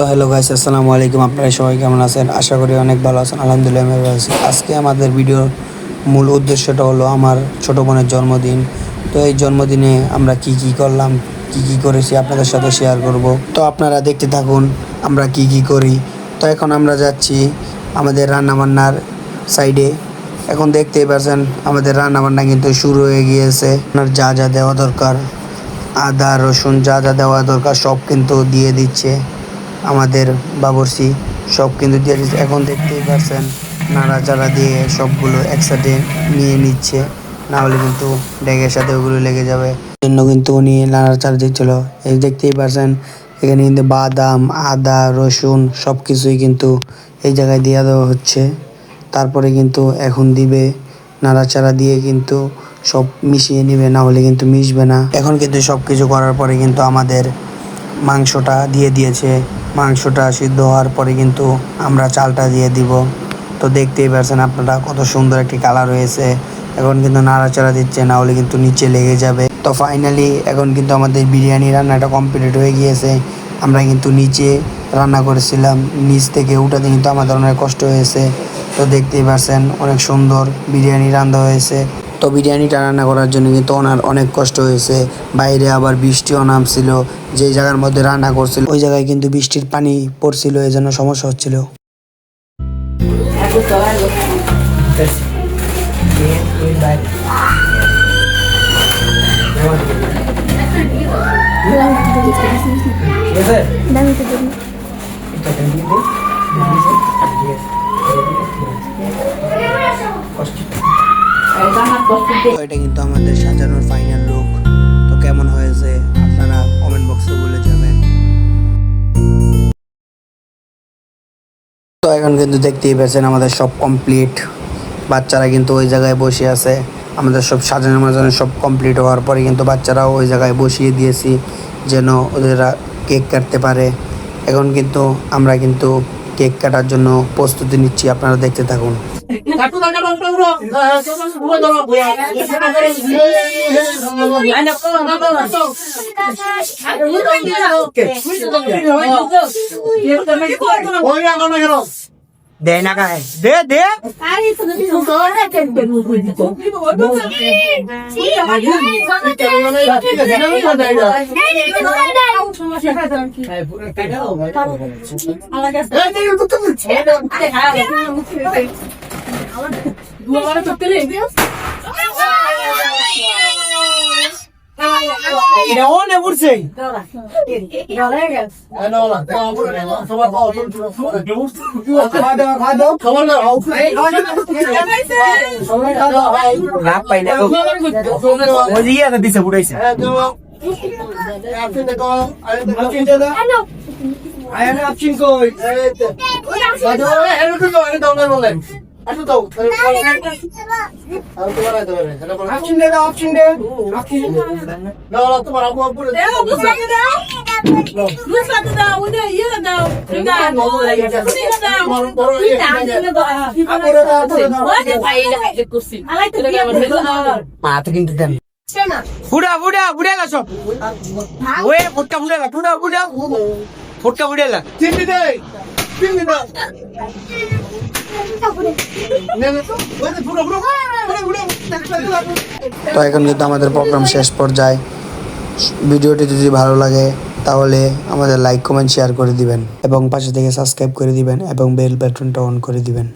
তো hello guys, আসসালামু আলাইকুম। আপনারা সবাই কেমন আছেন? আশা করি অনেক ভালো আছেন। আলহামদুলিল্লাহ আমি ভালো আছি। আজকে আমাদের ভিডিওর মূল উদ্দেশ্যটা হলো আমার ছোট বোনের জন্মদিন। তো এই জন্মদিনে আমরা কি কি করলাম, কি কি করেছি আপনাদের সাথে শেয়ার করব। তো আপনারা দেখতে থাকুন আমরা কি কি করি। তো এখন আমরা যাচ্ছি আমাদের রান্নাবান্নার সাইডে। এখন দেখতেই পাচ্ছেন আমাদের রান্নাবান্না কিন্তু শুরু হয়ে গিয়েছে। আপনার যা যা দেওয়া দরকার, আদা রসুন যা যা দেওয়া দরকার সব কিন্তু দিয়ে দিচ্ছে আমাদের বাবুর্চি। সব কিন্তু দিয়ে দিচ্ছে। এখন দেখতেই পাচ্ছেন নাড়াচাড়া দিয়ে সবগুলো একসাথে নিয়ে নিচ্ছে, না হলে কিন্তু ড্যাগের সাথে ওগুলো লেগে যাবে। জন্য কিন্তু উনি নাড়াচাড়া দিচ্ছিল। এই দেখতেই পাচ্ছেন এখানে কিন্তু বাদাম, আদা রসুন সব কিছুই কিন্তু এই জায়গায় দিয়ে দেওয়া হচ্ছে। তারপরে কিন্তু এখন দিবে, নাড়াচাড়া দিয়ে কিন্তু সব মিশিয়ে নিবে, না হলে কিন্তু মিশবে না। এখন কিন্তু সব কিছু করার পরে কিন্তু আমাদের মাংসটা দিয়ে দিয়েছে। মাংসটা সিদ্ধ হওয়ার পরে কিন্তু আমরা চালটা দিয়ে দিব। তো দেখতেই পাচ্ছেন আপনারা কত সুন্দর একটি কালার হয়েছে। এখন কিন্তু নাড়াচাড়া দিচ্ছে, না হলে কিন্তু নিচে লেগে যাবে। তো ফাইনালি এখন কিন্তু আমাদের বিরিয়ানি রান্নাটা কমপ্লিট হয়ে গিয়েছে। আমরা কিন্তু নিচে রান্না করেছিলাম, নিচ থেকে উঠাতে কিন্তু আমাদের অনেক কষ্ট হয়েছে। তো দেখতেই পাচ্ছেন অনেক সুন্দর বিরিয়ানি রান্না হয়েছে। তো বিরিয়ানিটা রান্না করার জন্য কিন্তু ওনার অনেক কষ্ট হয়েছে। বাইরে আবার বৃষ্টিও নামছিল। যে জায়গার মধ্যে রান্না করছিল ওই জায়গায় কিন্তু বৃষ্টির পানি পড়ছিল, এই জন্য সমস্যা হচ্ছিল। তো এটা কিন্তু আমাদের সাজানোর ফাইনাল লুক। তো কেমন হয়েছে আপনারা কমেন্ট বক্সে বলে যাবেন। তো এখন কিন্তু দেখতেই পেয়েছেন আমাদের সব কমপ্লিট। বাচ্চারা কিন্তু ওই জায়গায় বসে আছে। আমাদের সব সাজানো মাজানো সব কমপ্লিট হওয়ার পরে কিন্তু বাচ্চারাও ওই জায়গায় বসিয়ে দিয়েছি যেন ওদেরা কেক কাটতে পারে। এখন কিন্তু আমরা কিন্তু কেক কাটার জন্য প্রস্তুতি নিচ্ছি, আপনারা দেখতে থাকুন। দে না গায়ে দে দে দিছে বুড়াইছে মাথা কিন্তু দেন বুড়া বুড়া বুড়ালা সব ওয়ে ফুটকা বুড়ালা বুড়া বুড়া ফুটকা বুড়ালা চিনি দে চিনি দে তো এখন কিন্তু আমাদের প্রোগ্রাম শেষ পর্যায়ে। ভিডিওটি যদি ভালো লাগে তাহলে আমাদের লাইক কমেন্ট শেয়ার করে দিবেন এবং পাশে থেকে সাবস্ক্রাইব করে দিবেন এবং বেল বাটনটা অন করে দিবেন।